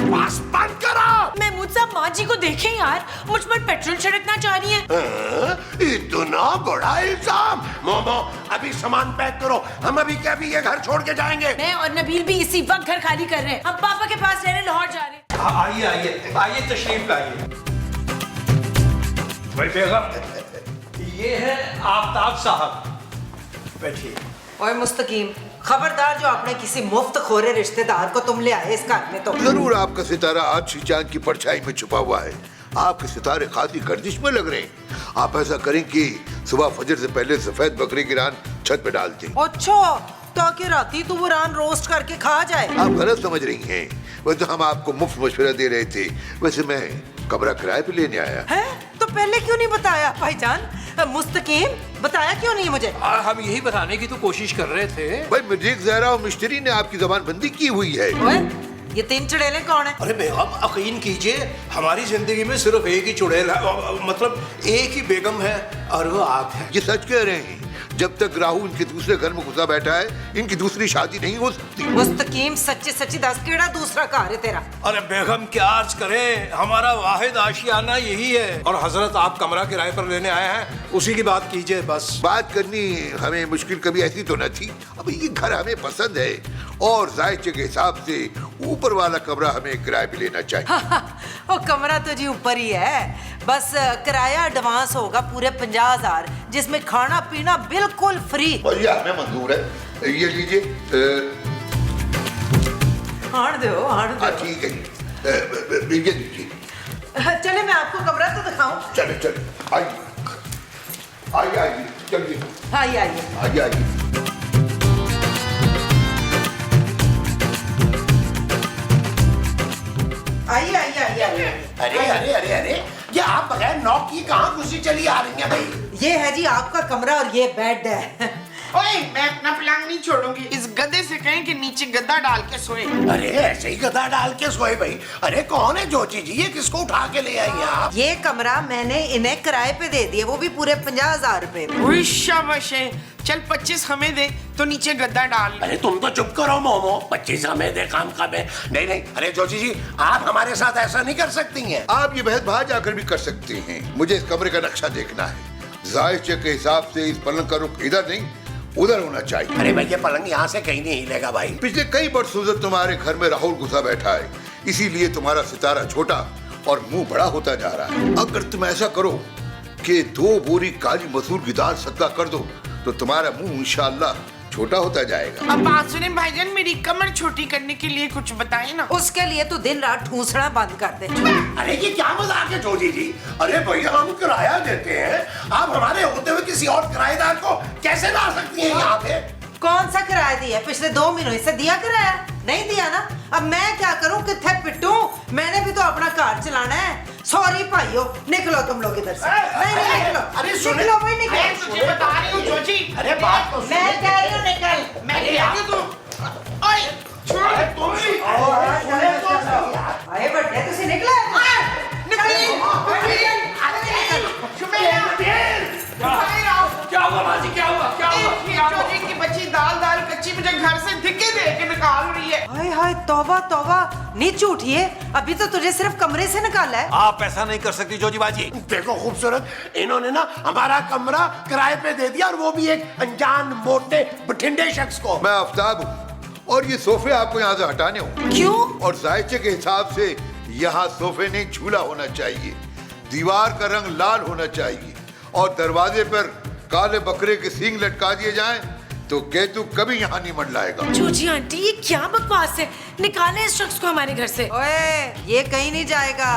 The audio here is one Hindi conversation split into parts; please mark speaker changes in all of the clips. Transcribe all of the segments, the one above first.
Speaker 1: बकवास बंद करो।
Speaker 2: महमूद साहब माँ जी को देखें यार, मुझ पर पेट्रोल छिड़कना चाह रही है।
Speaker 1: इतना बड़ा इल्जाम। मोमो अभी सामान पैक करो, हम अभी क्या भी ये घर छोड़ के जाएंगे।
Speaker 2: मैं और नबील भी इसी वक्त घर खाली कर रहे हैं, हम पापा के पास रहने लाहौर जा रहे हैं।
Speaker 3: आइए आइए आइए, तशरीफ लाइए। भाई बेगम, ये है आफ्ताब साहब, बैठिए।
Speaker 4: ओए मुस्तकीम, खबरदार जो आपने किसी मुफ्त खोरे रिश्तेदार को तुम ले आए इस घर में तो।
Speaker 5: जरूर आपका सितारा आज चांद की परछाई में छुपा हुआ है। आपके सितारे खासी गर्दिश में लग रहे हैं। आप ऐसा करें कि सुबह फजर से पहले सफेद बकरी की रान छत पे डाल दें।
Speaker 4: अच्छा, ताकि राती तू वो रान रोस्ट करके खा जाए।
Speaker 5: आप गलत समझ रही हैं। वैसे हम आपको मुफ्त मशवरा दे रहे थे। वैसे मैं कमरा किराए पे लेने आया।
Speaker 4: है तो पहले क्यों नहीं बताया भाईजान? मुस्तकीम, बताया क्यों नहीं मुझे?
Speaker 3: हम यही बताने की तो कोशिश कर रहे थे।
Speaker 5: भाई मजीद ज़हरा और मिस्त्री ने आपकी जबान बंदी की हुई है।
Speaker 4: ओए, ये तीन चुड़ैलें कौन है?
Speaker 3: अरे बेगम, यकीन कीजिए, हमारी जिंदगी में सिर्फ एक ही चुड़ैल है, मतलब एक ही बेगम है, और वो आप हैं।
Speaker 5: ये सच कह रहे हैं। जब तक राहु इनके दूसरे घर में घुसा बैठा है, इनकी दूसरी शादी नहीं हो सकती।
Speaker 4: मुस्तकीम, सच्ची सच्ची दस, केड़ा दूसरा घर है तेरा?
Speaker 3: अरे बेगम, क्या अर्ज करें, हमारा वाहिद आशियाना यही है। और हजरत, आप कमरा किराए पर लेने आए हैं, उसी की बात कीजिए बस।
Speaker 5: बात करनी हमें मुश्किल कभी ऐसी तो न थी। अब ये घर हमें पसंद है और जायचे के हिसाब से ऊपर वाला कमरा हमें किराए पे लेना चाहिए।
Speaker 4: वो कमरा तो जी ऊपर ही है, बस किराया एडवांस होगा पूरे 50,000, जिसमें खाना पीना बिल्कुल फ्री।
Speaker 5: और ये हमें मंजूर है। ये लीजिए।
Speaker 4: हार दो, हार दो।
Speaker 5: ठीक है जी। ये लीजिए।
Speaker 4: चले मैं आपको कमरा तो दिखाऊं।
Speaker 5: चले चले, आइए आइए आइए, चलिए
Speaker 4: आइए आइए।
Speaker 5: आइए आइए।
Speaker 4: आइए आइए आइए आइए।
Speaker 1: अरे अरे अरे अरे, ये आप बगैर नॉक की कहाँ घुसी चली आ रही हैं भाई?
Speaker 4: ये है जी आपका कमरा और ये बेड है।
Speaker 6: ओए, मैं अपना पलंग नहीं छोड़ूंगी। इस गधे से कहें कि नीचे गद्दा डाल के सोए।
Speaker 1: अरे ऐसे ही गदा डाल के सोए भाई। अरे कौन है जोची जी, ये किसको उठा के ले आई हैं आप?
Speaker 4: ये कमरा मैंने इन्हें किराए पे दे दिया, वो भी पूरे 50,000 रुपए में।
Speaker 6: ओए शाबाश है। चल 25 हमें दे तो नीचे गद्दा डाल।
Speaker 1: अरे तुम तो चुप करो मोमो, 25 हमें दे काम का बे। नहीं नहीं, अरे जोची जी, आप हमारे साथ ऐसा नहीं कर सकती हैं।
Speaker 5: आप ये बहस बाहर जाकर भी कर सकते हैं। मुझे इस कमरे का नक्शा देखना है। जायचे के हिसाब से इस पलंग का रुख इधर नहीं उधर होना चाहिए।
Speaker 1: अरे भाई, ये पलंग यहाँ से कहीं नहीं हिलेगा भाई।
Speaker 5: पिछले कई बरसों से तुम्हारे घर में राहुल घुसा बैठा है, इसीलिए तुम्हारा सितारा छोटा और मुंह बड़ा होता जा रहा है। अगर तुम ऐसा करो कि 2 बोरी काली मसूर की दाल सदका कर दो तो तुम्हारा मुंह इंशाअल्लाह छोटा होता जाएगा।
Speaker 6: अब बात सुने भाईजान, मेरी कमर छोटी करने के लिए कुछ बताए ना।
Speaker 4: उसके लिए तो दिन रात ठूसना बंद कर दे।
Speaker 1: अरे ये क्या मजाक है जोजी जी? अरे भैया, हम किराया देते हैं, आप हमारे होते हुए किसी और किराएदार को कैसे ला सकती हैं यहाँ पे?
Speaker 4: कौन सा किराया दिया? पिछले 2 महीनों से दिया किराया? नहीं दिया ना? अब मैं क्या करूं, किथे पिटूं? मैंने भी तो अपना कार चलाना है। सॉरी भाइयों, निकलो तुम लोग इधर से। नहीं नहीं, निकलो।
Speaker 1: अरे सुनो,
Speaker 4: निकलो भाई,
Speaker 6: मैं
Speaker 4: निकलो।
Speaker 6: तुझे बता रही हूँ जोजी।
Speaker 1: अरे बात तो
Speaker 4: मैं कह रही हूँ निकल।
Speaker 6: मैं कह रही हूँ तू। ओए छोड़।
Speaker 4: अरे बड़े तुसी निकले।
Speaker 3: क्या हुआ बाजी, क्या हुआ, क्या हुआ?
Speaker 6: जोजी की बच्ची दाल दाल कच्ची मुझे घर से धिक्के दे के निकाल रही है।
Speaker 4: हाय हाय, तौबा तौबा, नीचे उठिए। अभी तो तुझे सिर्फ कमरे से निकाला है।
Speaker 3: आप ऐसा नहीं कर सकती जोजी बाजी।
Speaker 1: देखो खूबसूरत, इन्होंने ना हमारा कमरा किराए पे दे दिया, और वो भी एक अनजान मोटे बठिंडे शख्स को।
Speaker 5: मैं आफ्ताब हूँ और ये सोफे आपको यहाँ से हटाने होंगे।
Speaker 4: क्यों?
Speaker 5: और जायचे के हिसाब से यहाँ सोफे नहीं झूला होना चाहिए, दीवार का रंग लाल होना चाहिए और दरवाजे पर काले बकरे के सींग लटका दिए जाएं तो केतु कभी यहाँ नहीं मंडलाएगा।
Speaker 2: जूजी आंटी, ये क्या बकवास है? निकाले इस शख्स को हमारे घर से।
Speaker 4: ओए, ये कहीं नहीं जाएगा।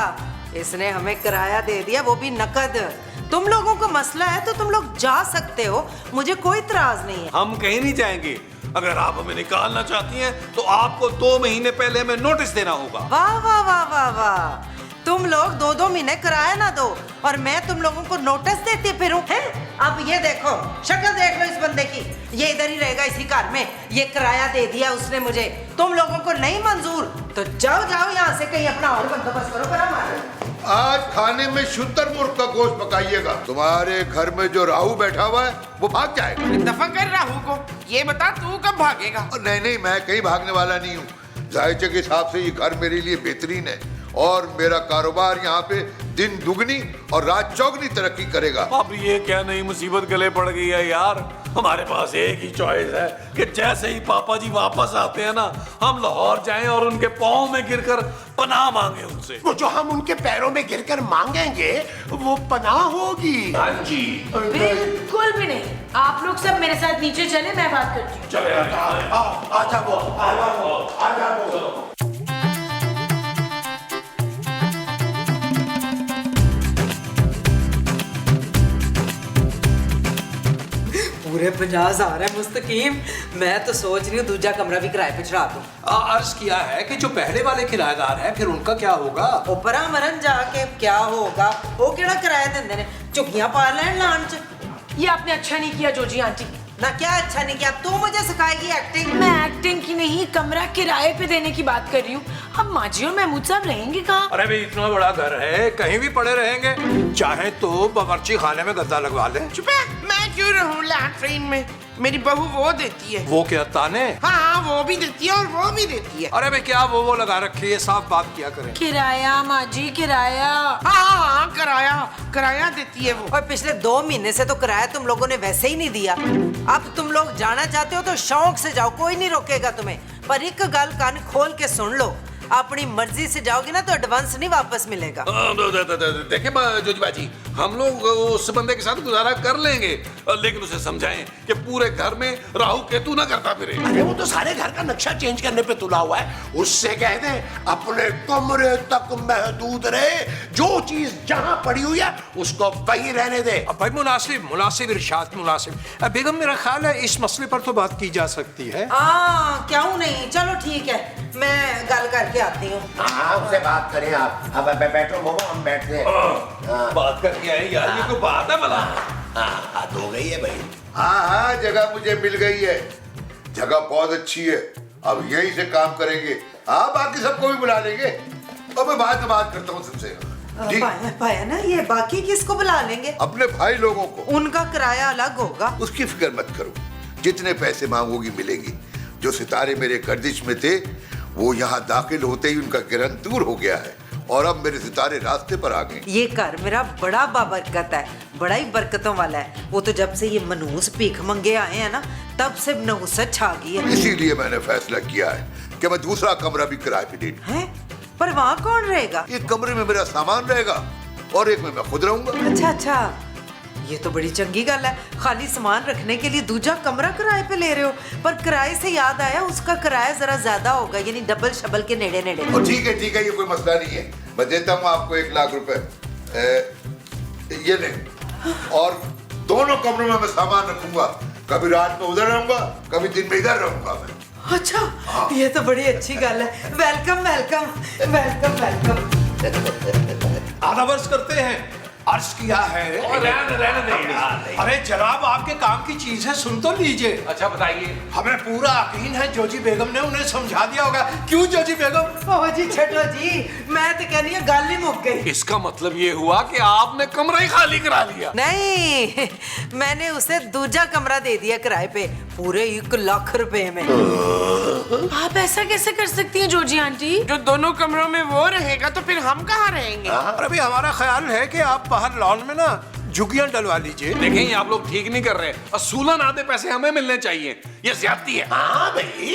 Speaker 4: इसने हमें किराया दे दिया, वो भी नकद। तुम लोगों को मसला है तो तुम लोग जा सकते हो, मुझे कोई इतराज नहीं है।
Speaker 3: हम कहीं नहीं जाएंगे। अगर आप हमें निकालना चाहती हैं तो आपको 2 महीने पहले हमें नोटिस देना होगा।
Speaker 4: वाह वाह वाह वाह वाह, तुम लोग 2-2 महीने किराया ना दो और मैं तुम लोगों को नोटिस देती फिरूं, हैं? अब ये देखो, शक्ल देख लो इस बंदे की। ये इधर ही रहेगा इसी घर में। ये किराया दे दिया उसने मुझे। तुम लोगों को नहीं मंजूर तो जाओ जाओ यहाँ से, कहीं अपना और बंदोबस्त करो। पर हमारे
Speaker 5: आज खाने में शुतुरमुर्ग का गोश्त पकाइएगा। तुम्हारे घर में जो राहु बैठा हुआ है वो भाग जाएगा।
Speaker 6: दफा कर राहु को। ये बता तू कब भागेगा?
Speaker 5: नहीं नहीं, मैं कहीं भागने वाला नहीं हूँ। जायचे के हिसाब से ये घर मेरे लिए बेहतरीन है और मेरा कारोबार यहाँ पे दिन दुगनी और रात चौगनी तरक्की करेगा।
Speaker 7: अब ये क्या नई मुसीबत गले पड़ गई है यार। हमारे पास एक ही चॉइस है कि जैसे ही पापा जी वापस आते हैं ना, हम लाहौर जाएं और उनके पाँव में गिरकर पनाह मांगे उनसे।
Speaker 1: वो जो हम उनके पैरों में गिरकर मांगेंगे वो पनाह होगी।
Speaker 7: हाँ जी,
Speaker 2: बिल्कुल भी नहीं। आप लोग सब मेरे साथ नीचे चले, मैं बात करती हूँ।
Speaker 7: चले
Speaker 1: आजा वो, आजा वो।
Speaker 4: पूरे 50,000 है मुस्तकीम। मैं तो सोच रही हूँ दूसरा कमरा भी किराए पे चढ़ा दूँ।
Speaker 3: अर्ज किया है कि जो पहले वाले किराएदार हैं फिर उनका क्या होगा?
Speaker 4: उपरा मरन जाके क्या होगा, वो केड़ा किराया देंदे ने, झुग्गियां पा लैन लान च।
Speaker 2: ये आपने अच्छा नहीं किया जोजी आंटी।
Speaker 4: ना क्या अच्छा नहीं किया, तू मुझे सिखाएगी एक्टिंग?
Speaker 2: मैं एक्टिंग की नहीं, कमरा किराए पे देने की बात कर रही हूँ। अब माजी और महमूद साहब रहेंगे कहाँ?
Speaker 3: अरे भाई इतना बड़ा घर है, कहीं भी पड़े रहेंगे। चाहे तो बावर्ची खाने में गद्दा लगवा ले।
Speaker 6: चुप है, मैं क्यों रहूं लैट्रिन में? मेरी बहू वो देती है।
Speaker 3: वो क्या ताने?
Speaker 6: हाँ, वो भी देती है और वो भी देती है।
Speaker 3: अरे भाई क्या वो लगा रखी है, साफ बात किया करें।
Speaker 2: किराया माजी, किराया।
Speaker 6: हाँ, किराया देती है वो।
Speaker 4: और पिछले 2 महीने से तो किराया तुम लोगों ने वैसे ही नहीं दिया। अब तुम लोग जाना चाहते हो तो शौक से जाओ, कोई नहीं रोकेगा तुम्हें। पर एक गल कान खोल के सुन लो, अपनी मर्जी से जाओगे ना तो एडवांस नहीं वापस मिलेगा।
Speaker 7: देखिए जोजी बाजी, हम लोग उस बंदे के साथ गुजारा कर लेंगे, लेकिन उसे समझाएं कि पूरे घर में राहु केतु ना करता फिरे।
Speaker 1: अरे वो तो सारे घर का नक्शा चेंज करने पे तुला हुआ है। उससे कह दे अपने कमरे तक महदूद रहे, जो चीज जहां पड़ी हुई है उसको वहीं रहने दे।
Speaker 3: अब भाई मुनासिब इरशाद मुनासिब। बेगम मेरा ख्याल है इस मसले पर तो बात की जा सकती है।
Speaker 4: क्यों नहीं, चलो ठीक है, मैं गल करके आती हूँ।
Speaker 1: हाँ, उससे बात करें आप। अब बैठो मोमो, हम बैठते हैं।
Speaker 7: बात करके आए यार, ये कोई बात है भला?
Speaker 1: हाँ, हो गई है भाई।
Speaker 5: हाँ, जगह मुझे मिल गई है, जगह बहुत अच्छी है। अब यहीं से काम करेंगे। हाँ, बाकी सबको भी बुला लेंगे। अब मैं बाद में बात करता हूँ सबसे।
Speaker 4: पाया ना, ये बाकी किसको बुला लेंगे?
Speaker 5: अपने भाई लोगों को।
Speaker 4: उनका किराया अलग होगा।
Speaker 5: उसकी फिक्र मत करो, जितने पैसे मांगोगी मिलेंगे। जो सितारे मेरे गर्दिश में थे वो यहाँ दाखिल होते ही उनका गिरन दूर हो गया है और अब मेरे सितारे रास्ते पर आ गए।
Speaker 4: ये घर मेरा बड़ा बाबरकत है, बड़ा ही बरकतों वाला है। वो तो जब से ये मनहूस भीख मंगे आए हैं ना, तब से नहुसत छा गई है।
Speaker 5: इसीलिए मैंने फैसला किया है कि मैं दूसरा कमरा भी किराए पे दे दूं।
Speaker 4: हैं? पर वहाँ कौन रहेगा?
Speaker 5: एक कमरे में मेरा सामान रहेगा और एक में मैं खुद रहूंगा।
Speaker 4: अच्छा, ये तो बड़ी चंगी गल है। खाली सामान रखने के लिए दूसरा कमरा किराए पे ले रहे हो। पर किराए से याद आया, उसका किराया जरा ज्यादा होगा, यानी डबल शबल के नेड़े नेड़े।
Speaker 5: और ठीक है, ये कोई मसला नहीं है। मैं देता हूँ आपको 1 लाख रुपए। ये ले। और दोनों कमरों में मैं सामान रखूंगा। कभी रात में उधर रहूंगा, कभी दिन में इधर रहूंगा मैं।
Speaker 4: अच्छा, ये तो बड़ी अच्छी गल है। Welcome welcome welcome welcome.
Speaker 3: आधा वर्ष करते हैं, अर्ज किया है।
Speaker 7: रहने दे।
Speaker 3: अरे जनाब, आपके काम की चीज है, सुन तो लीजिए।
Speaker 7: अच्छा बताइए।
Speaker 3: हमें पूरा यकीन है जोजी बेगम ने उन्हें समझा दिया होगा। क्यों जोजी बेगम?
Speaker 4: ओह जी छठो जी, मैं तो कहनी है गल ही मुक गई।
Speaker 7: इसका मतलब ये हुआ कि आपने कमरा ही खाली करा लिया?
Speaker 4: नहीं, मैंने उसे दूसरा कमरा दे दिया किराए पे, पूरे 1 लाख रुपए में।
Speaker 2: आप ऐसा कैसे कर सकती हैं जोजी आंटी?
Speaker 6: जो दोनों कमरों में वो रहेगा तो फिर हम कहाँ रहेंगे?
Speaker 3: और अभी हमारा ख्याल है कि आप बाहर लॉन में ना झुग्गियां डलवा लीजिए।
Speaker 7: देखें, ये आप लोग ठीक नहीं कर रहे। असूलन आधे पैसे हमें मिलने चाहिए, ये ज्यादती है।
Speaker 1: हाँ भाई,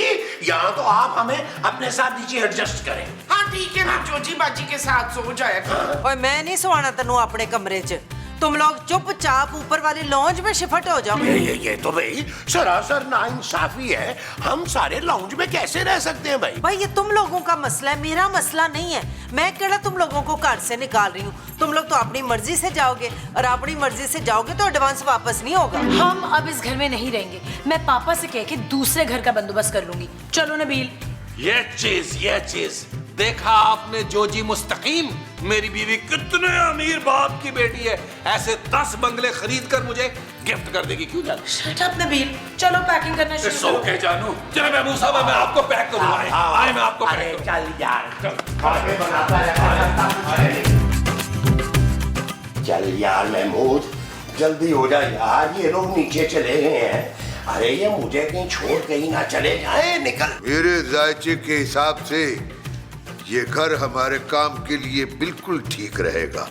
Speaker 1: यहाँ तो आप हमें अपने साथ नीचे एडजस्ट करें।
Speaker 6: हाँ ठीक है, मैं जोजी बाजी के साथ सो जाया करूं।
Speaker 4: और मैं नहीं सुवाना तेनू अपने कमरे च। तुम लोग चुपचाप ऊपर वाली लॉन्ज में शिफ्ट हो जाओ।
Speaker 1: ये तो भाई सरासर नाइंसाफी है। हम सारे लाउंज में कैसे रह सकते हैं भाई?
Speaker 4: भाई ये तुम लोगों का मसला है, मेरा मसला नहीं है। मैं केड़ा तुम लोगों को घर से निकाल रही हूँ। तुम लोग तो अपनी मर्जी से जाओगे, और अपनी मर्जी से जाओगे तो एडवांस वापस नहीं होगा।
Speaker 2: हम अब इस घर में नहीं रहेंगे। मैं पापा से कह के दूसरे घर का बंदोबस्त कर लूंगी। चलो नबील।
Speaker 7: ये चीज देखा आपने जोजी मुस्तकीम, मेरी बीवी कितने अमीर बाप की बेटी है, ऐसे 10 बंगले खरीद कर मुझे गिफ्ट कर देगी। क्यों जानू?
Speaker 2: शट अप नबील, चलो पैकिंग करना शुरू
Speaker 7: सो
Speaker 2: करो।
Speaker 7: के जानू। चलो महमूद साहब, मैं आपको पैक करूंगा। आए मैं आपको पैक करूंगा।
Speaker 1: चल यार, चल यार महमूद, जल्दी हो जा यार। ये लोग नीचे चले गए हैं। अरे ये मुझे कहीं छोड़ कहीं ना चले जाए, निकल।
Speaker 5: मेरे जायचे के हिसाब से ये घर हमारे काम के लिए बिल्कुल ठीक रहेगा।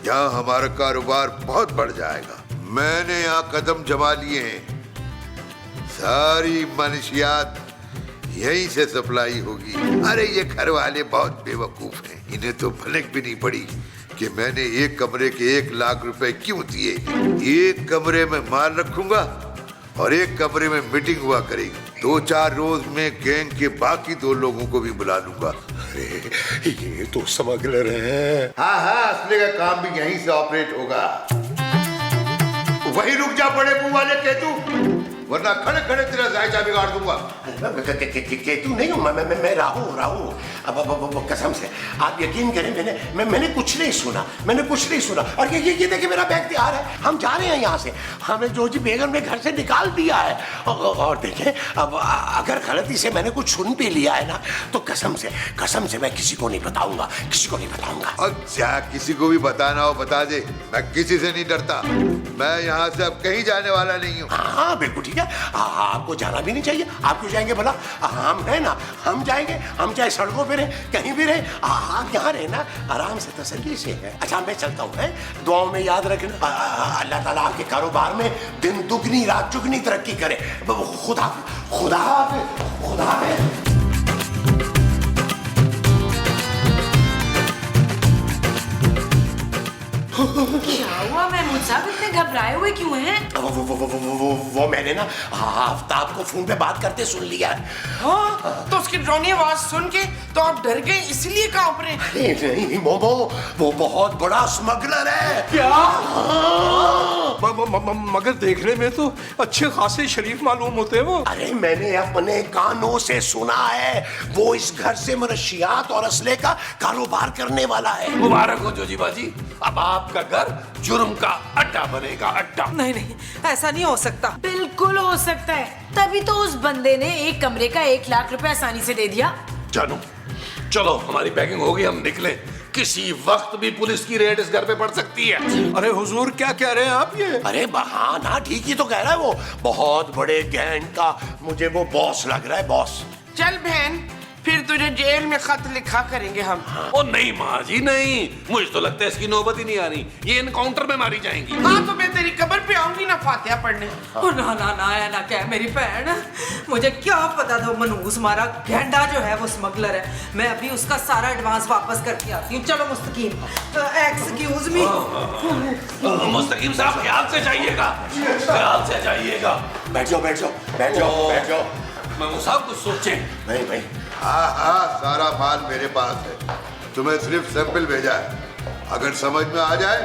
Speaker 5: यहाँ हमारा कारोबार बहुत बढ़ जाएगा। मैंने यहाँ कदम जमा लिए हैं, सारी मनशियात यहीं से सप्लाई होगी। अरे ये घर वाले बहुत बेवकूफ हैं, इन्हें तो भनक भी नहीं पड़ी कि मैंने एक कमरे के 1 लाख रुपए क्यों दिए। एक कमरे में माल रखूंगा और एक कमरे में मीटिंग हुआ करेगी। 2-4 रोज में गैंग के बाकी 2 लोगों को भी बुला लूंगा।
Speaker 1: अरे ये तो स्मगलर है।
Speaker 5: हाँ, असले का काम भी यहीं से ऑपरेट होगा। वही रुक जा बड़े मुंह वाले केतु, वरना खड़े खड़े तेरा जायचा बिगाड़ दूंगा।
Speaker 1: केतु नहीं हूँ मैं राहू। अब कसम से आप यकीन करें, मैंने कुछ नहीं सुना, मैंने कुछ नहीं सुना। और ये देखिए मेरा बैग तैयार है, हम जा रहे हैं यहाँ से। हमें जोजी बेगम ने घर से निकाल दिया है। और देखें, अब अगर गलती से मैंने कुछ सुन भी लिया है ना, तो कसम से मैं किसी को नहीं बताऊंगा, किसी को नहीं बताऊंगा।
Speaker 5: अच्छा, किसी को भी बताना हो बता दे, मैं किसी से नहीं डरता। मैं यहाँ से अब कहीं जाने वाला नहीं हूँ।
Speaker 1: हाँ बिल्कुल ठीक है, आपको जाना भी नहीं चाहिए। आप क्यों जाएंगे भला? हम है ना, हम जाएंगे। हम चाहे सड़कों पे रहे, कहीं भी रहे, आप यहाँ रहना आराम से, तसल्ली से है। अच्छा मैं चलता हूँ, है दुआओं में याद रखना। अल्लाह ताला आपके कारोबार में दिन दुगनी रात चुगनी तरक्की करे। खुदा खुदा खुदा
Speaker 2: क्या हुआ महमूद साहब, इतने घबराए हुए क्यों हैं?
Speaker 1: वो मैंने ना आफ्ताब को फोन पे बात करते सुन लिया है।
Speaker 6: हाँ, तो उसकी ड्रोनी आवाज सुन के तो आप डर गए, इसलिए कांप रहे।
Speaker 1: नहीं मोमो, वो बहुत बड़ा स्मगलर है।
Speaker 3: क्या? मगर देखने में तो अच्छे खासे शरीफ मालूम होते हैं वो।
Speaker 1: अरे मैंने अपने कानों से सुना है, वो इस घर से मनशियात और असले का कारोबार करने वाला है।
Speaker 7: मुबारक हो जोजी बाजी, अब आपका घर जुर्म का अड्डा बनेगा, अड्डा।
Speaker 4: नहीं, ऐसा नहीं हो सकता।
Speaker 2: बिल्कुल हो सकता है, तभी तो उस बंदे ने एक कमरे का 1 लाख रुपए आसानी से दे दिया।
Speaker 7: जानू, चलो हमारी पैकिंग हो गई, हम निकले। किसी वक्त भी पुलिस की रेड इस घर पे पड़ सकती है।
Speaker 3: अरे हुजूर, क्या कह रहे हैं आप ये?
Speaker 1: अरे बहाना ठीक ही तो कह रहा है, वो बहुत बड़े गैंग का मुझे वो बॉस लग रहा है, बॉस।
Speaker 6: चल बहन, फिर तुझे जेल में खत लिखा करेंगे हम।
Speaker 7: ओ नहीं माँ जी नहीं, मुझे तो लगता है इसकी नौबत ही नहीं आनी, ये एनकाउंटर में मारी जाएंगी।
Speaker 6: हाँ तो मैं तेरी कब्र पे आऊंगी ना फातिहा पढ़ने।
Speaker 4: ओ ना ऐना क्या मेरी बहन, मुझे क्या पता था मनहूस हमारा गेंडा जो है वो स्मगलर है। मैं अभी उसका सारा एडवांस वापस करके आती हूँ। चलो मुस्तकीम, एक्सक्यूज मी।
Speaker 7: मुस्तकीम साहब ख्याल से जाइएगा, ख्याल से जाइएगा।
Speaker 1: बैठ जाओ।
Speaker 7: महमूद साहब कुछ सोचें।
Speaker 1: नहीं
Speaker 5: हाँ, सारा माल मेरे पास है, तुम्हें सिर्फ सैंपल भेजा है। अगर समझ में आ जाए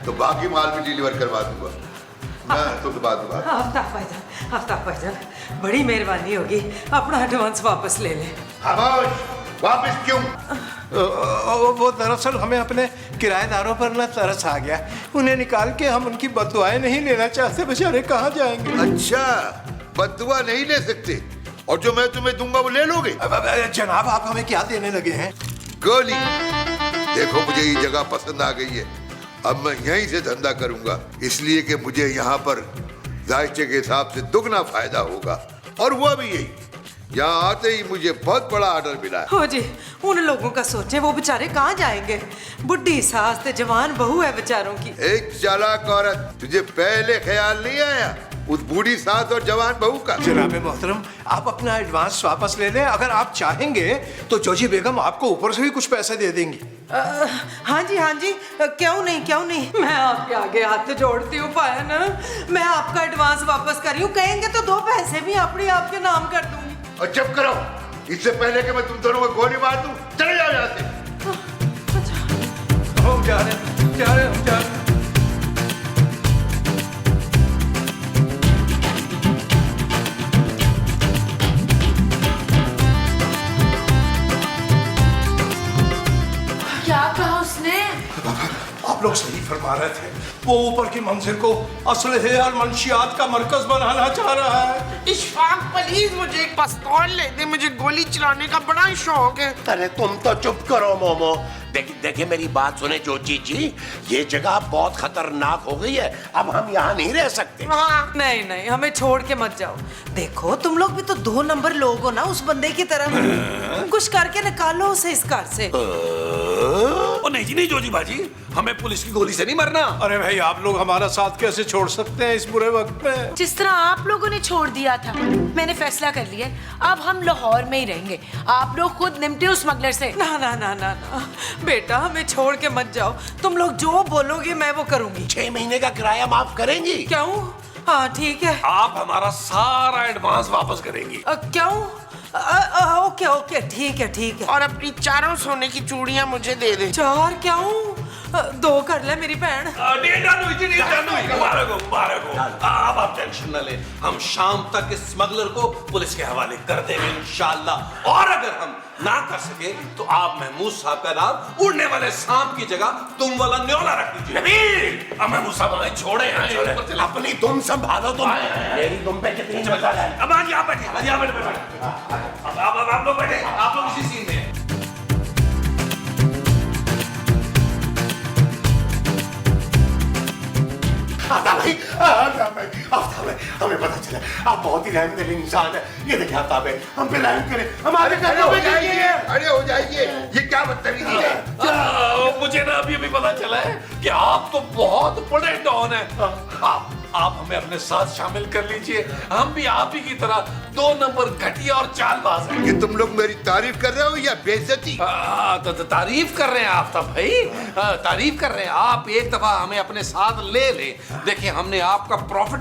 Speaker 5: तो बाकी माल भी डिलीवर करवा दूंगा। मैं तो दबा दूंगा।
Speaker 4: आफ्ताब भाईजान, बड़ी मेहरबानी होगी, अपना एडवांस वापस ले ले।
Speaker 5: खामोश, वापस क्यों?
Speaker 3: वो दरअसल हमें अपने किराएदारों पर ना तरस आ गया, उन्हें निकाल के हम उनकी बददुआएं नहीं लेना चाहते। बेचारे कहाँ जाएंगे?
Speaker 5: अच्छा, बद्दुआ नहीं ले सकते, और जो मैं तुम्हें दूंगा वो ले लोगे?
Speaker 3: जनाब, आप हमें क्या देने लगे हैं?
Speaker 5: गोली। देखो, मुझे ये जगह पसंद आ गई है, अब मैं यहीं से धंधा करूंगा, इसलिए कि मुझे यहाँ पर जायचे के हिसाब से दुगना फायदा होगा। और हुआ भी यही, यहाँ आते ही मुझे बहुत बड़ा ऑर्डर मिला है।
Speaker 4: हो जी, उन लोगों का सोचें, वो बेचारे कहाँ जाएंगे? बुढ़ी सास ते जवान बहू है बेचारों की।
Speaker 5: एक चालाक औरत, तुझे पहले ख्याल नहीं आया उस बूढ़ी सास और जवान बहू का?
Speaker 3: जनाब मोहतरम, आप अपना एडवांस वापस ले लें। अगर आप चाहेंगे तो जोजी बेगम आपको ऊपर से भी कुछ पैसे दे देंगी।
Speaker 4: हाँ जी, क्यों नहीं। मैं आपके आगे हाथ जोड़ती हूँ पाया ना, मैं आपका एडवांस वापस कर रही हूँ। कहेंगे तो 2 पैसे भी अपने आपके नाम कर दूंगी।
Speaker 5: और चुप करो, इससे पहले कि मैं तुम दोनों को गोली मार दूं, चले जाओ यहाँ से।
Speaker 3: हम जा रहे हैं।
Speaker 2: क्या कहा उसने?
Speaker 3: आप लोग सही फरमा रहे थे। वो ऊपर की मंजिल को असलहे और मंशियात का मरकज बनाना चाह रहा है।
Speaker 6: इशफाक प्लीज मुझे एक पिस्तौल ले दे, मुझे गोली चलाने का बड़ा शौक है।
Speaker 1: अरे तुम तो चुप करो मोमो। देखिए मेरी बात सुने जोजी जी, ये जगह बहुत खतरनाक हो गई है, अब हम यहाँ नहीं रह सकते।
Speaker 6: हाँ
Speaker 4: नहीं नहीं, हमें छोड़ के मत जाओ। देखो तुम लोग भी तो 2 नंबर लोग हो ना उस बंदे की तरह। कुछ करके निकालो उसे इस घर से।
Speaker 7: ओ नहीं जी नहीं जोजी बाजी, हमें पुलिस की गोली से नहीं मरना।
Speaker 3: अरे भाई, आप लोग हमारा साथ कैसे छोड़ सकते हैं इस बुरे वक्त में?
Speaker 2: जिस तरह आप लोगों ने छोड़ दिया था, मैंने फैसला कर लिया अब हम लाहौर में ही रहेंगे। आप लोग खुद निपटे उस स्मगलर से।
Speaker 4: ना ना ना ना ना बेटा, हमें छोड़ के मत जाओ। तुम लोग जो बोलोगे मैं वो करूंगी।
Speaker 1: 6 महीने का किराया माफ करेंगी?
Speaker 4: क्यों? हाँ ठीक है।
Speaker 7: आप हमारा सारा एडवांस वापस करेंगी।
Speaker 4: क्यों? ओके ओके, ठीक है ठीक है।
Speaker 6: और अपनी 4 सोने की चूड़ियां मुझे दे दे।
Speaker 4: 4 क्यों? 2 कर ले मेरी बहन।
Speaker 7: मुबारक हो मुबारक हो। अब आप टेंशन न ले, हम शाम तक इस स्मगलर को पुलिस के हवाले कर देंगे इंशाल्लाह। और अगर हम ना कर सके तो आप महमूद साहब का नाम उड़ने वाले सांप की जगह तुम वाला न्योला रख दीजिए। नबील, अब महमूद साहब हमें छोड़े हैं।
Speaker 1: अपनी तुम संभालो तुम। मेरी तुम पे कितनी मजा है।
Speaker 7: अब आज यहाँ बैठे, आज यहाँ बैठे। अब आप लोग बैठे, आप लोग इसी सीन में।
Speaker 1: आफ्ताब है, हमें पता चला आप बहुत ही रहम दिल इंसान है। ये देखिए आफ्ताब है, हम पे रहम करें, हमारे घर
Speaker 5: हो
Speaker 1: में
Speaker 5: जाइए, अरे हो जाइए। ये क्या बदतमीजी है?
Speaker 7: मुझे ना अभी पता चला है कि आप तो बहुत बड़े डॉन हैं। आप हमें अपने साथ शामिल कर लीजिए, हम भी आप ही की तरह 2 नंबर घटिया और चालबाज हैं।
Speaker 5: ये तुम लोग मेरी तारीफ कर रहे हो या बेइज्जती?
Speaker 7: तो तारीफ कर रहे हैं आफ्ताब भाई, तारीफ कर रहे हैं। आप एक दफा हमें अपने साथ ले देखिए, हमने आपका प्रॉफिट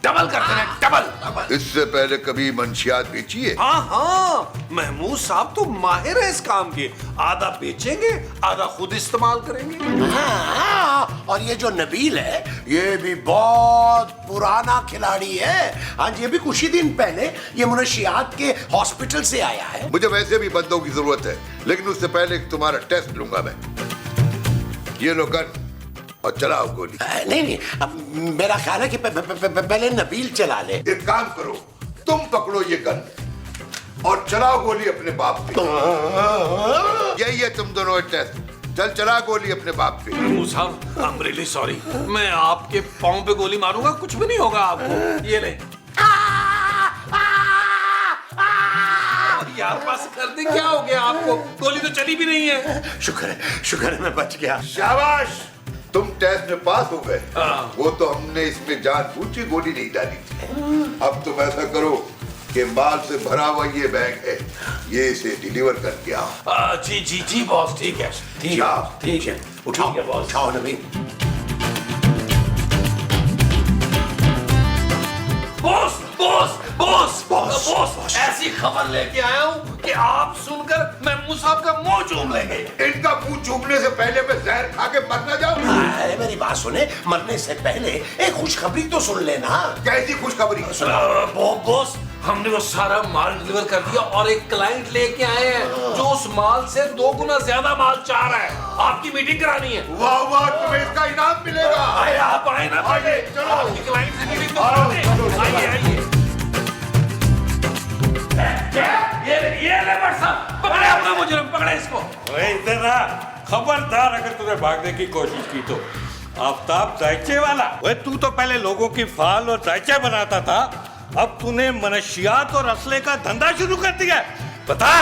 Speaker 7: डबल कर देना, डबल।
Speaker 5: इससे पहले कभी मंशियात बेची है?
Speaker 7: हाँ हाँ, महमूद साहब तो माहिर है इस काम के। आधा बेचेंगे, आधा खुद इस्तेमाल करेंगे।
Speaker 1: हाँ, और ये जो नबील है, ये भी बहुत पुराना खिलाड़ी है। हाँ, ये भी कुछ ही दिन पहले ये मुनशियात के हॉस्पिटल से आया है।
Speaker 5: मुझे वैसे भी बंदों की जरूरत है, लेकिन उससे पहले तुम्हारा टेस्ट लूंगा मैं। ये लो गन और चलाओ गोली।
Speaker 1: नहीं, अब मेरा ख्याल है कि पहले नबील चला ले।
Speaker 5: एक काम करो, तुम पकड़ो ये गन और चलाओ गोली अपने बाप पे। यही है तुम दोनों टेस्ट। चला गोली अपने बाप पे।
Speaker 7: महमूद साहब, आई एम रियली सॉरी, मैं आपके पाँव पे गोली मारूंगा, कुछ भी नहीं होगा आपको। ये ले। यार बस कर दे, क्या हो गया आपको? गोली तो चली भी नहीं है।
Speaker 1: शुक्र है मैं बच गया।
Speaker 5: शाबाश, तुम टेस्ट में पास हो गए। वो तो हमने इसमें जानबूझ के गोली नहीं डाली थी। अब तुम ऐसा करो कि माल से भरा हुआ ये बैग है, ये इसे डिलीवर करके आओ।
Speaker 7: जी जी जी बॉस, ठीक है ठीक है।
Speaker 1: उठाओ Nabeel.
Speaker 7: Boss boss boss boss boss, ऐसी खबर लेके आया हूँ कि आप सुनकर महमूद साहब का मुंह चूम लेंगे।
Speaker 5: इनका मुंह चूमने से पहले मैं जहर खा के मर ना जाऊं।
Speaker 1: अरे मेरी बात सुने, मरने से पहले एक खुशखबरी तो सुन लेना।
Speaker 5: कैसी खुशखबरी?
Speaker 7: बॉस, हमने वो सारा माल डिलीवर कर दिया और एक क्लाइंट लेके आए हैं जो उस माल से 2 गुना ज्यादा माल चाह रहा है। आपकी मीटिंग करानी है।
Speaker 5: वाह वाह, तुम्हें इसका इनाम मिलेगा।
Speaker 7: आप आए ना पहले,
Speaker 5: चलो।
Speaker 7: आपकी क्लाइंट से मीटिंग तो करा दें। आइए ये ले बट साहब, पकड़े अपना मुजरिम, पकड़े इसको।
Speaker 8: इधर ना, खबरदार अगर तूने भागने की कोशिश की तो। आफ्ताब जायचे वाला, तू तो पहले लोगों की फाल और जायचे बनाता था, अब तूने मनशियात और असले का धंधा शुरू कर दिया। बता,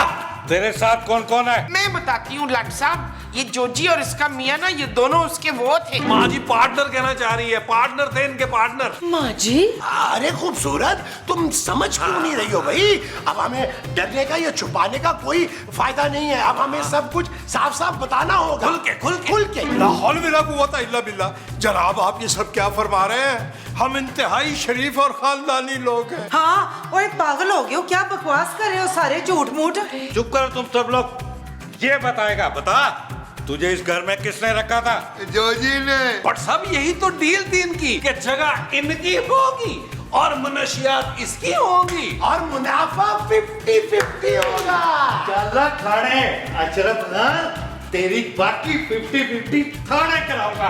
Speaker 8: तेरे साथ कौन कौन है?
Speaker 6: मैं बताती हूँ लाट साहब, ये जोजी और इसका मियाँ ना, ये दोनों उसके वो थे।
Speaker 7: माँ जी पार्टनर कहना चाह रही है, पार्टनर थे इनके, पार्टनर।
Speaker 2: माँ जी,
Speaker 1: अरे खूबसूरत, तुम समझ क्यों नहीं रही हो भाई? अब हमें डरने का या छुपाने का कोई फायदा नहीं है। अब हमें सब कुछ साफ साफ बताना होगा। खुल के।
Speaker 3: ला हौल वला कुव्वता इल्ला बिल्लाह। जनाब, आप ये सब क्या फरमा रहे हैं? हम इंतहाई शरीफ और खानदानी लोग हैं।
Speaker 4: हाँ, ओए पागल हो गए हो क्या? बकवास कर रहे हो सारे, झूठ मूठ।
Speaker 8: चुप करो तुम सब लोग। ये बताएगा, बता तुझे इस घर में किसने रखा था?
Speaker 5: जोजी ने।
Speaker 7: बट सब यही तो डील थी इनकी कि जगह इनकी होगी और मनशियात इसकी होगी
Speaker 1: और मुनाफा 50-50 होगा।
Speaker 9: चल खड़े अशरफ खान,
Speaker 8: तेरी बाकी 50-50 थोड़ा कराऊंगा।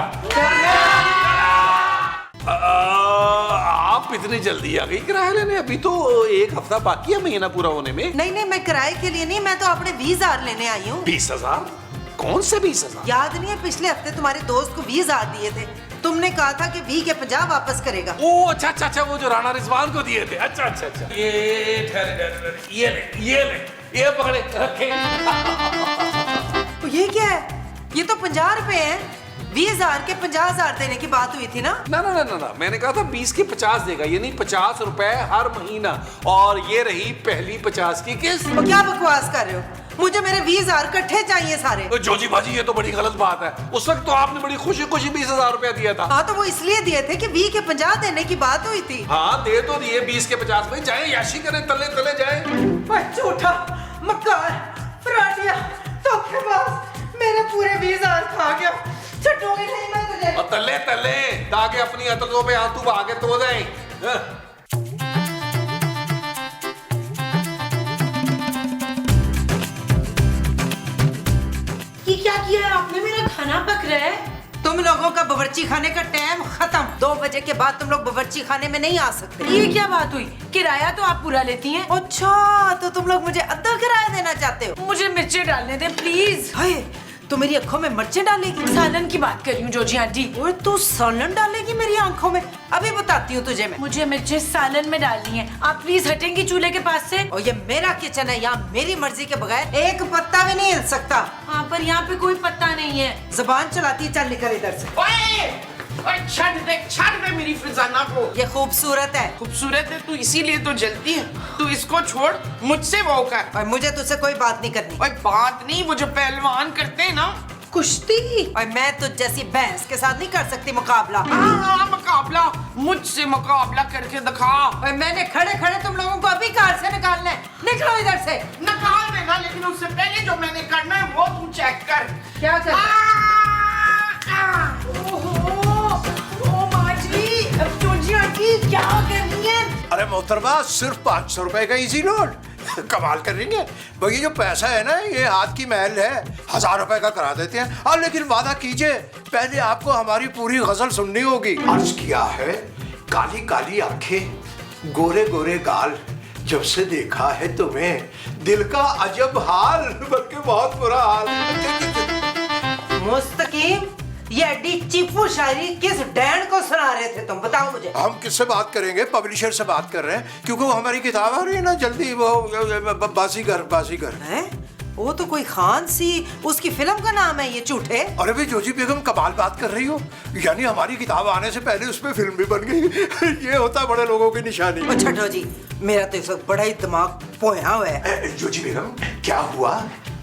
Speaker 7: आप इतनी जल्दी आ गई किराया लेने? अभी तो 1 हफ्ता बाकी है महीना पूरा होने में।
Speaker 4: नहीं नहीं, मैं किराए के लिए नहीं, मैं तो अपने 20,000 लेने आई हूँ।
Speaker 7: 20,000? कौन से 20,000?
Speaker 4: याद नहीं है पिछले हफ्ते तुम्हारे दोस्त को 20,000 दिए थे? तुमने कहा था कि 20 के 50 वापस करेगा।
Speaker 7: ओ अच्छा अच्छा अच्छा, वो जो राणा रिजवान को दिए थे। अच्छा अच्छा अच्छा, ये ठहरे, ये पकड़े रखे।
Speaker 4: तो ये क्या है? ये तो 50 रुपए हैं। 20,000 के 50,000 देने की बात हुई थी ना?
Speaker 7: ना ना ना ना ना, मैंने कहा था 20 के 50 देगा, ये नहीं 50 रुपए हर महीना। और ये रही पहली 50 की किस्त।
Speaker 4: तो क्या बकवास कर रहे हो? मुझे मेरे 20,000 इकट्ठे चाहिए सारे।
Speaker 7: जोजी बाजी, ये तो बड़ी गलत बात है। उस वक्त तो आपने बड़ी खुशी खुशी 20,000 रुपया दिया था।
Speaker 4: हाँ तो वो इसलिए दिए थे कि 20 के 50 देने की बात हुई थी।
Speaker 7: हाँ दे तो दिए 20 के 50। भाई जाए याशी करें, तले तले जाए।
Speaker 4: झूठा, मक्कार, फ्रॉडिया, धोखेबाज, मेरे पूरे 20,000 खा गया। छूटूंगी नहीं मैं तुझे।
Speaker 7: और तले तले ताकि अपनी अतलों पे आंसू आगे तो जाए।
Speaker 2: ये क्या किया है आपने? मेरा खाना पक रहा है।
Speaker 4: तुम लोगों का बावर्ची खाने का टाइम खत्म। 2 बजे के बाद तुम लोग बावर्ची खाने में नहीं आ सकते।
Speaker 2: ये क्या बात हुई? किराया तो आप पूरा लेती हैं।
Speaker 4: अच्छा, तो तुम लोग मुझे अद्धा किराया देना चाहते हो?
Speaker 2: मुझे मिर्चें डालने दें प्लीज।
Speaker 4: हाय, तू मेरी आंखों में मिर्चें डालेगी?
Speaker 2: सालन की बात कर रही हूँ जोजी आंटी।
Speaker 4: और तू सालन डालेगी मेरी आंखों में? अभी बताती हूँ तुझे मैं।
Speaker 2: मुझे मिर्चें सालन में डालनी है। आप प्लीज हटेंगी चूल्हे के पास से?
Speaker 4: और ये मेरा किचन है, यहाँ मेरी मर्जी के बगैर एक पत्ता भी नहीं हिल सकता।
Speaker 2: हाँ पर यहाँ पे कोई पत्ता नहीं है।
Speaker 4: जुबान चलाती है, चल निकल इधर से।
Speaker 6: ओए छाट दे मेरी फिजाना को।
Speaker 4: ये खूबसूरत है।
Speaker 6: खूबसूरत है तो इसीलिए तो जलती है। तू इसको छोड़, मुझसे वो कर।
Speaker 4: और मुझे तुझसे कोई बात नहीं करनी।
Speaker 6: ओए बात नहीं, वो जो पहलवान करते हैं ना
Speaker 4: कुश्ती, और मैं तुझ जैसी भैंस के साथ नहीं कर सकती मुकाबला।
Speaker 6: हाँ मुकाबला, मुझसे मुकाबला करके दिखा।
Speaker 4: और मैंने खड़े खड़े तुम लोगों को अभी कार से निकालना है। निकलो इधर से।
Speaker 6: निकाल देना, लेकिन उससे पहले जो मैंने करना है वो तू चेक कर।
Speaker 4: क्या कर?
Speaker 2: ओ माँ जी, अब जोजी आंटी क्या कर रही है?
Speaker 3: अरे मोहतरमा, सिर्फ 500 रुपए का इजी नोट। कमाल करेंगे भाई, ये जो पैसा है ना, ये हाथ की महल है। 1000 रुपए का करा देते हैं। और लेकिन वादा कीजिए, पहले आपको हमारी पूरी गजल सुननी होगी। अर्ज किया है, काली काली आंखें, गोरे गोरे गाल, जब से देखा है तुम्हें दिल का अजब हाल, बल्कि बहुत बुरा हाल।
Speaker 4: मुस्तकीम, ये एडी चीपू शायरी किस डैन को सुना रहे थे तुम? बताओ मुझे।
Speaker 3: हम किससे बात करेंगे? पब्लिशर से बात कर रहे हैं, क्योंकि वो हमारी किताब आ रही है ना जल्दी। वो बाजीगर
Speaker 4: हैं? वो तो कोई खान सी, उसकी फिल्म का नाम है ये झूठे।
Speaker 3: अरे भाई जोजी बेगम, कमाल बात कर रही हो। यानी हमारी किताब आने से पहले उसमें फिल्म भी बन गई। ये होता बड़े लोगों की निशानी।
Speaker 4: छठो जी, मेरा तो इस वक्त बड़ा ही दिमाग पोया हुआ है।
Speaker 3: जोजी बेगम, क्या हुआ?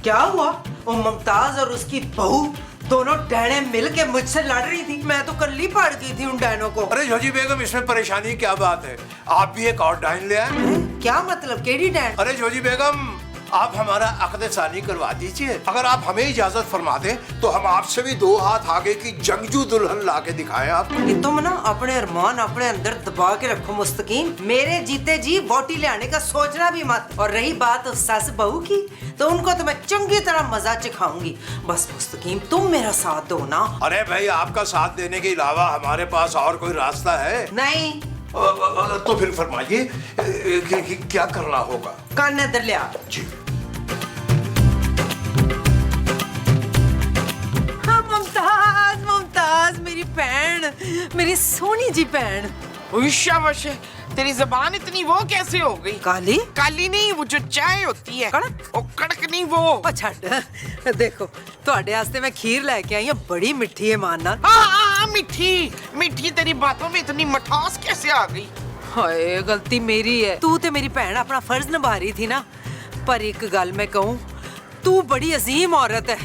Speaker 4: क्या हुआ? वो मुमताज और उसकी बहू दोनों डैने मिल के मुझसे लड़ रही थी। मैं तो कल्ली पड़ गई थी उन डैनों को।
Speaker 3: अरे जोजी बेगम, इसमें परेशानी क्या बात है? आप भी एक और डाइन ले आए।
Speaker 4: क्या मतलब? KD Dan?
Speaker 3: अरे जोजी बेगम, आप हमारा अक़द सानी करवा दीजिए। अगर आप हमें इजाजत फरमा दें तो हम आपसे भी 2 हाथ आगे की जंगजू दुल्हन ला के दिखाएं आपको।
Speaker 4: ये तुम ना अपने अरमान अपने अंदर दबा के रखो मुस्तकीम। मेरे जीते जी वोटी ले आने का सोचना भी मत। और रही बात सस बहू की, तो उनको तो मैं चंगी तरह मजा चखाऊंगी। बस मुस्तकीम, तुम मेरा साथ दो ना।
Speaker 3: अरे भाई, आपका साथ देने के अलावा हमारे पास और कोई रास्ता है?
Speaker 4: नहीं।
Speaker 3: तो फिर फरमाइए कि क्या करना होगा।
Speaker 4: कान इधर ले आ।
Speaker 3: जी।
Speaker 4: हाँ, मुमताज, मुमताज मेरी बहन, मेरी सोनी जी बहन।
Speaker 6: शाबाश, तेरी जबान इतनी वो कैसे हो गई?
Speaker 4: काली?
Speaker 6: काली नहीं, वो जो चाय होती है
Speaker 4: कड़क?
Speaker 6: वो कड़क नहीं, वो।
Speaker 4: ओ छੱਡ, देखो ਤੁਹਾਡੇ वास्ते मैं खीर लेके आई हूँ, बड़ी मिठी है मानना।
Speaker 6: हाँ मीठी मीठी, तेरी बातों में इतनी मिठास कैसे आ गई?
Speaker 4: हाय, गलती मेरी है। तू ते मेरी भैन अपना फर्ज निभा रही थी ना। पर एक गल मैं कहूँ, तू बड़ी अजीम औरत है।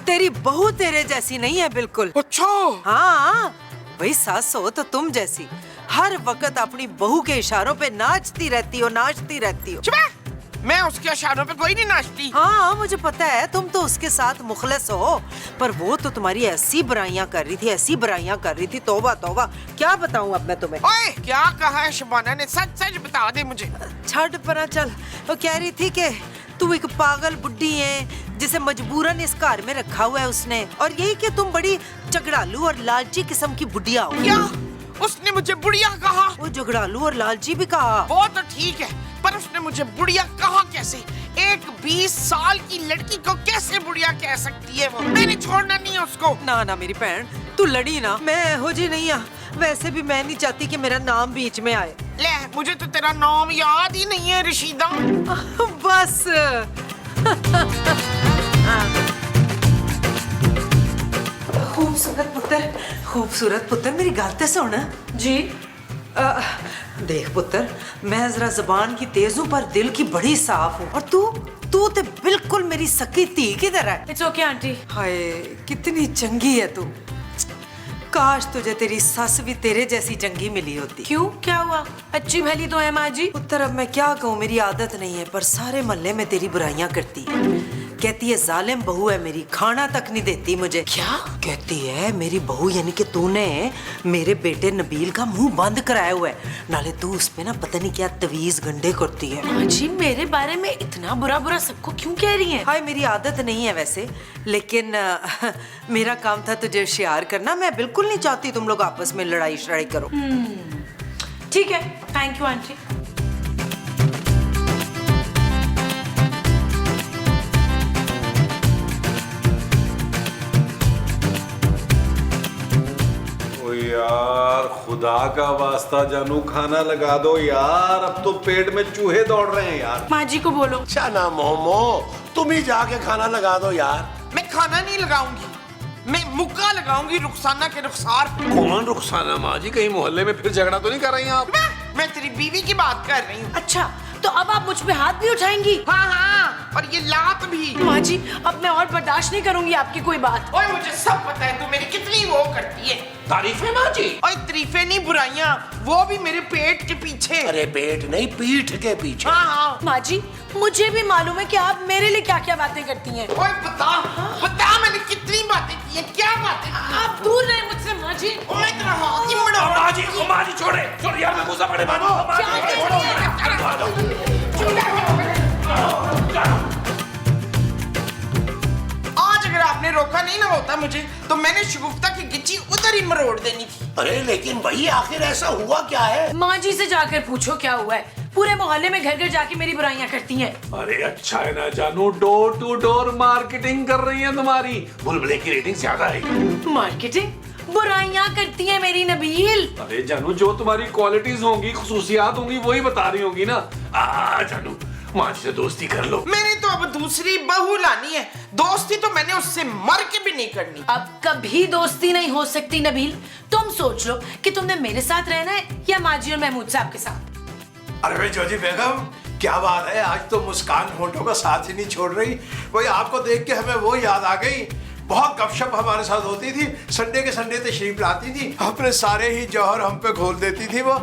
Speaker 4: तेरी बहू तेरे जैसी नहीं है बिल्कुल।
Speaker 6: अच्छा।
Speaker 4: हाँ भाई, सास हो तो तुम जैसी। हर वक्त अपनी बहू के इशारों पे नाचती रहती हो, नाचती रहती हो।
Speaker 6: मैं उसके इशारों पे कोई नहीं नाचती।
Speaker 4: हाँ मुझे पता है, तुम तो उसके साथ मुखलिस हो। पर वो तो तुम्हारी ऐसी बुराइयां कर रही थी, ऐसी बुराइयां कर रही थी, तौबा तौबा। क्या बताऊं अब मैं तुम्हें।
Speaker 6: ओए, क्या कहा है शबाना ने? सच सच बता दे मुझे।
Speaker 4: छड़ परा चल। वो कह रही थी कि तू एक पागल बुड्ढी है जिसे मजबूरन इस घर में रखा हुआ है उसने, और यही कि तुम बड़ी झगड़ालू और लालची किस्म की बुढ़िया हो।
Speaker 6: क्या उसने मुझे बुढ़िया कहा?
Speaker 4: वो झगड़ालू और लालची भी कहा।
Speaker 6: वो तो ठीक है, पर उसने मुझे बुढ़िया कहा कैसे? एक 20 साल की लड़की को कैसे बुढ़िया कह सकती है वो? मैंने छोड़ना नहीं है उसको।
Speaker 4: ना ना मेरी बहन, तू लड़ी ना, मैं हो जी नहीं आ। वैसे भी मैं नहीं चाहती कि मेरा नाम बीच में आए।
Speaker 6: ले, मुझे तो तेरा नाम याद ही नहीं है रशीदा।
Speaker 4: बस खूबसूरत पुत्र, खूबसूरत पुत्र, मेरी गल ते सुन।
Speaker 2: जी
Speaker 4: देख पुत्र, मैं जरा जबान की तेज हूँ पर दिल की बड़ी साफ हूँ, और तू तो बिल्कुल मेरी सकी धी की तरह है।
Speaker 2: It's okay aunty.
Speaker 4: हाय कितनी चंगी है तू। काश तुझे तेरी सस भी तेरे जैसी चंगी मिली होती।
Speaker 2: क्यों, क्या हुआ? अच्छी भली तो है माँ जी।
Speaker 4: पुत्र अब मैं क्या कहूँ, मेरी आदत नहीं है, पर सारे मोहल्ले में तेरी बुराइयां करती है। कहती है जालिम बहू है मेरी, खाना तक नहीं देती मुझे।
Speaker 2: क्या
Speaker 4: कहती है मेरी बहू यानी कि तूने मेरे बेटे नबील का मुंह बंद कराया हुआ है, नाले तू उस पे ना पता नहीं क्या तवीज गंडे करती है।
Speaker 2: माँ जी, मेरे बारे में इतना बुरा बुरा सबको क्यों कह रही हैं?
Speaker 4: हाय मेरी आदत नहीं है वैसे, लेकिन मेरा काम था तुझे होशियार करना। मैं बिल्कुल नहीं चाहती तुम लोग आपस में लड़ाई शड़ाई करो।
Speaker 2: ठीक है, थैंक यू आंटी।
Speaker 7: ओ यार, खुदा का वास्ता जानू खाना लगा दो यार, अब तो पेट में चूहे दौड़ रहे हैं यार।
Speaker 2: माँ जी को बोलो।
Speaker 1: चना मोमो, तुम ही जाके खाना लगा दो यार।
Speaker 6: मैं खाना नहीं लगाऊंगी, मैं मुक्का लगाऊंगी रुखसाना के रुखसार पे।
Speaker 7: कौन रुखसाना माँ जी? कहीं मोहल्ले में फिर झगड़ा तो नहीं कर रही हैं आप?
Speaker 6: मैं तेरी बीवी की बात कर रही हूँ।
Speaker 2: अच्छा, तो अब आप मुझ पे हाथ भी उठाएंगी?
Speaker 6: हाँ हाँ, और ये लात भी।
Speaker 2: माँ जी, अब मैं और बर्दाश्त नहीं करूंगी आपकी कोई बात।
Speaker 6: ओए मुझे सब पता है तू मेरी कितनी वो करती है।
Speaker 7: तारीफें माँ जी?
Speaker 6: ओए तारीफें नहीं, बुराइयां, वो भी मेरे पेट के पीछे।
Speaker 1: अरे पेट नहीं, पीठ के पीछे।
Speaker 6: हाँ हाँ।
Speaker 2: माँ जी, मुझे भी मालूम है कि आप मेरे लिए क्या क्या बातें करती हैं।
Speaker 6: ओए बता मैंने कितनी बातें की हैं, क्या बातें की हैं?
Speaker 2: आप दूर रहे मुझसे माँ जी।
Speaker 6: ओए तेरा हाथ ही मड़ा।
Speaker 7: माँ जी छोड़े छोड़ यार, मैं गुस्सा पड़े मानो।
Speaker 6: आज अगर आपने रोका नहीं ना होता मुझे, तो मैंने शगुफ्ता की गिच्ची उधर ही मरोड़ देनी थी।
Speaker 1: अरे लेकिन भाई आखिर ऐसा हुआ क्या है?
Speaker 2: माँ जी से जाकर पूछो क्या हुआ है। पूरे मोहल्ले में घर घर जाके मेरी बुराइयां करती हैं।
Speaker 7: अरे अच्छा है ना जानू, डोर टू डोर मार्केटिंग कर रही है तुम्हारी, बुलबुले की रेटिंग ज्यादा आएगी।
Speaker 2: मार्केटिंग? बुराइयां करती है मेरी नबील।
Speaker 7: अरे जानू, जो तुम्हारी क्वालिटीज होंगी, खुसूसियात होंगी, वही बता रही होगी ना। जानू, माँ जी से दोस्ती कर लो।
Speaker 6: मैंने तो अब दूसरी बहू लानी है, दोस्ती तो मैंने उससे मर के भी नहीं करनी।
Speaker 2: अब कभी दोस्ती नहीं हो सकती नबील। तुम सोच लो कि तुमने मेरे साथ रहना है या माजी और महमूद साहब के साथ।
Speaker 3: अरे भाई जोजी बेगम, क्या बात है, आज तो मुस्कान होठों का साथ ही नहीं छोड़ रही। वही आपको देख के हमें वो याद आ गई, बहुत गपशप हमारे साथ होती थी। संडे के संडे तशरीफ लाती थी, अपने सारे ही जौहर हम पे खोल देती थी। वो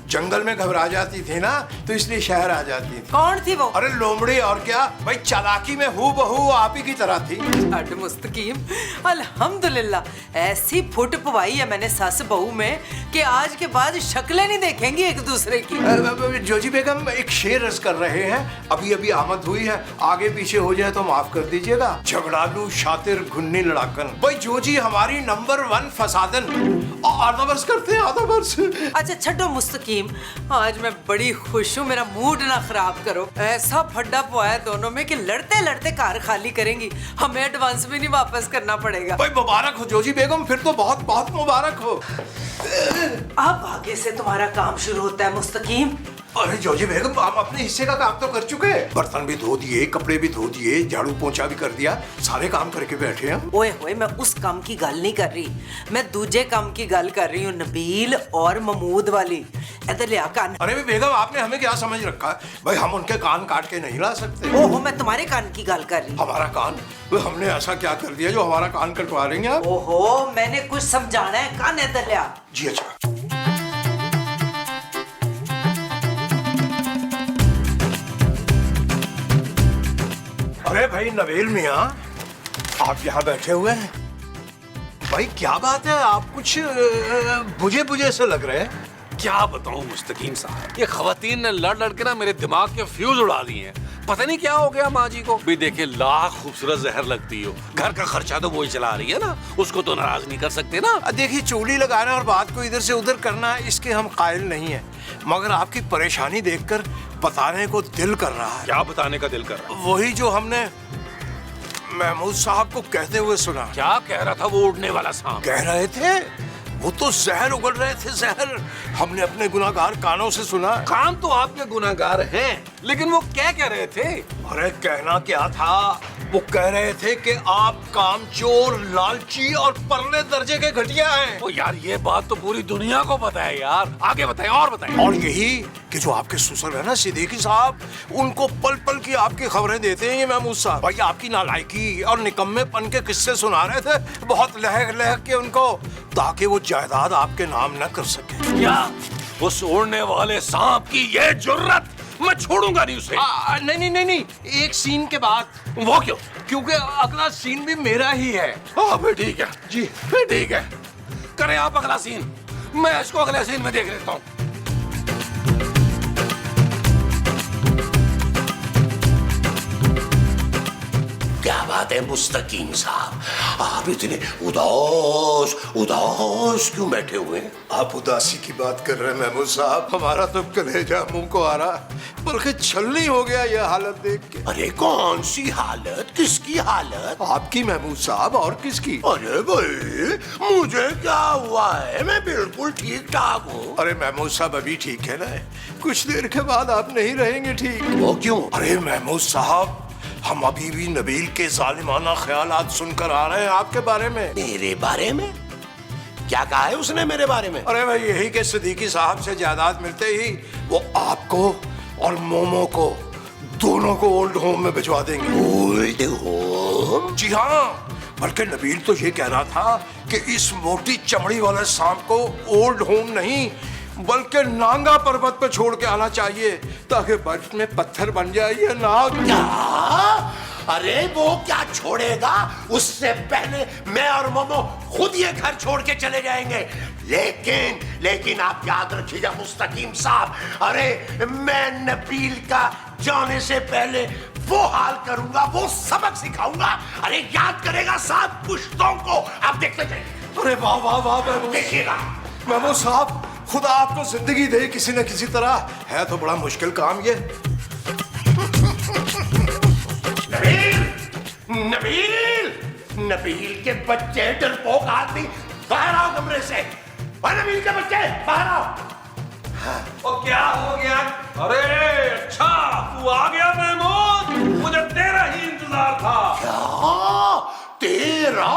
Speaker 3: जंगल में घबरा जाती थी ना, तो इसलिए शहर आ जाती थी।
Speaker 4: कौन थी वो?
Speaker 3: अरे लोमड़ी, और क्या भाई, चालाकी में हूँ बहू आप ही की तरह थी।
Speaker 4: अड मुस्तकीम, अल्हम्दुलिल्लाह ऐसी फुट पवाई है मैंने सस बहू में कि आज के बाद शक्लें नहीं देखेंगी एक दूसरे की।
Speaker 3: जोजी बेगम एक शेर अर्ज कर रहे हैं, अभी अभी आमद हुई है, आगे पीछे हो जाए तो माफ कर दीजिएगा। झगड़ालू शातिर घुन्नी लड़ाकन, भाई जोजी हमारी नंबर 1 फसादन। आदाबर्स करते हैं, आदाबर्स।
Speaker 4: अच्छा छड्डो मुस्तकीम, आज मैं बड़ी खुश हूँ, मेरा मूड ना खराब करो। ऐसा फड्डा पोया है दोनों में कि लड़ते लड़ते कार खाली करेंगी, हमें एडवांस भी नहीं वापस करना पड़ेगा।
Speaker 3: भाई मुबारक हो जोजी बेगम, फिर तो बहुत बहुत मुबारक हो।
Speaker 4: अब आगे से तुम्हारा काम शुरू होता है मुस्तकीम।
Speaker 3: अरे जोजी बेगम, आप अपने हिस्से का काम तो कर चुके हैं, बर्तन भी धो दिए, कपड़े भी धो दिए, झाड़ू पोंछा भी कर दिया, सारे काम करके बैठे हैं।
Speaker 4: ओए होए, मैं उस काम की गल नहीं कर रही, मैं दूजे काम की गल कर रही हूँ, नबील और महमूद वाली। इधर ले आ कान।
Speaker 3: अरे बेगम, आपने हमें क्या समझ रखा है? भाई हम उनके कान काट के नहीं ला सकते।
Speaker 4: ओहो, मैं तुम्हारे कान की गल कर रही हूँ।
Speaker 3: हमारा कान? हमने ऐसा क्या कर दिया जो हमारा कान कटवा रही हैं आप?
Speaker 4: ओहो, मैंने कुछ समझाना है, कान इधर ले आ।
Speaker 3: जी अच्छा। अरे भाई नवेल मियाँ, आप यहाँ बैठे हुए हैं, भाई क्या बात है, आप कुछ बुझे बुझे से लग रहे हैं।
Speaker 7: क्या बताऊं मुस्तकीम साहब, ये खवातीन ने लड़ लड़ के ना मेरे दिमाग के फ्यूज उड़ा दिए हैं। पता नहीं क्या हो गया माँ जी को भी। देखे लाख खूबसूरत जहर लगती हो, घर का खर्चा तो वही चला रही है ना, उसको तो नाराज नहीं कर सकते ना।
Speaker 3: देखिए चूली लगाना और बात को इधर से उधर करना इसके हम कायल नहीं है, मगर आपकी परेशानी देखकर बताने को दिल कर रहा है।
Speaker 7: क्या बताने का दिल कर रहा है?
Speaker 3: वही जो हमने महमूद साहब को कहते हुए सुना।
Speaker 7: क्या कह रहा था वो उड़ने वाला सांप?
Speaker 3: कह रहे थे वो तो जहर उगल रहे थे, जहर। हमने अपने गुनाहगार कानों से सुना।
Speaker 7: कान तो आपके गुनाहगार हैं, लेकिन वो क्या कह रहे थे?
Speaker 3: अरे कहना क्या था, वो कह रहे थे कि आप कामचोर, लालची और परले दर्जे के घटिया हैं।
Speaker 7: ओ यार ये बात तो पूरी दुनिया को पता है यार। आगे बताएं और बताएं।
Speaker 3: और यही कि जो आपके ससुर है ना सिद्दीकी साहब, उनको पल पल की आपकी खबरें देते हैं ये महमूद साहब। भाई आपकी नालायकी और निकम्मेपन के किस्से सुना रहे थे बहुत लहक लहक के उनको, ताकि वो जायदाद आपके नाम न कर सके।
Speaker 7: क्या उस उड़ने वाले सांप की ये जुर्रत? मैं छोड़ूंगा नहीं उसे।
Speaker 3: नहीं, एक सीन के बाद।
Speaker 7: वो क्यों?
Speaker 3: क्योंकि अगला सीन भी मेरा ही है।
Speaker 7: हाँ फिर ठीक है
Speaker 3: जी।
Speaker 7: फिर ठीक है, करें आप अगला सीन, मैं इसको अगले सीन में देख लेता हूँ।
Speaker 1: क्या बात है मुस्तकीम साहब, आप इतने उदास उदास क्यों बैठे हुए हैं?
Speaker 3: आप उदासी की बात कर रहे हैं महमूद साहब, हमारा तो कलेजा मुंह को आ रहा, बल्कि छलनी हो गया यह हालत देख के।
Speaker 1: अरे कौन सी हालत, किसकी हालत?
Speaker 3: आपकी महमूद साहब, और किसकी?
Speaker 1: अरे भाई मुझे क्या हुआ है, मैं बिल्कुल ठीक ठाक हूँ।
Speaker 3: अरे महमूद साहब अभी ठीक है ना, कुछ देर के बाद आप नहीं रहेंगे ठीक।
Speaker 1: वो क्यों?
Speaker 3: अरे महमूद साहब हम अभी भी नबील के जालिमाना ख्यालात सुनकर आ रहे हैं आपके बारे में।
Speaker 1: मेरे बारे में? क्या कहा है उसने मेरे बारे में?
Speaker 3: अरे भाई यही कि सिद्दीकी साहब से जायदाद मिलते ही वो आपको और मोमो को दोनों को ओल्ड होम में भिजवा देंगे।
Speaker 1: Old home?
Speaker 3: जी हाँ, बल्कि नबील तो ये कह रहा था कि इस मोटी चमड़ी वाले सांप को ओल्ड होम नहीं बल्कि नांगा पर्वत पे छोड़ के आना चाहिए, ताकि बर्फ में पत्थर बन जाए ये नाग।
Speaker 1: क्या? अरे वो क्या छोड़ेगा, उससे पहले मैं और मोमो खुद ये घर छोड़ के चले जाएंगे। लेकिन आप याद रखिएगा मुस्तकीम साहब, अरे मैं नबील का जाने से पहले वो हाल करूंगा, वो सबक सिखाऊंगा। अरे याद करेगा 7 पुश्तों को, आप देखते जाइए।
Speaker 3: अरे वाह वाह वाह
Speaker 1: देखिएगा
Speaker 3: महमूद साहब, खुदा आपको जिंदगी दे किसी न किसी तरह, है तो बड़ा मुश्किल काम ये।
Speaker 1: नबील के बच्चे, डरपोक आदमी, बाहर आओ कमरे से। नबील के बच्चे बाहर आओ।
Speaker 7: और क्या हो गया? अरे अच्छा तू आ गया महमूद, मुझे तेरा ही इंतजार था।
Speaker 1: क्या तेरा?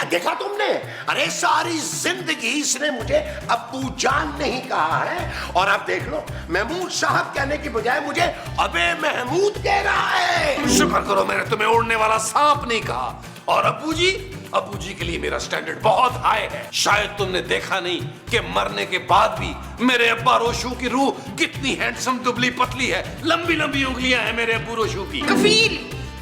Speaker 1: देखा तुमने? अरे सारी जिंदगी इसने मुझे अब्बू जान नहीं कहा है, और अब देख लो महमूद साहब कहने की बजाय मुझे अबे महमूद कह रहा है।
Speaker 7: शुक्र करो मैंने तुम्हें उड़ने वाला सांप नहीं कहा। और अब्बू जी के लिए मेरा स्टैंडर्ड बहुत हाई है। शायद तुमने देखा नहीं कि मरने के बाद भी मेरे अब्बा रोशू की रूह कितनी हैंडसम, दुबली पतली है, लंबी लंबी उंगलियां हैं मेरे अब्बू रोशू की।
Speaker 6: कफील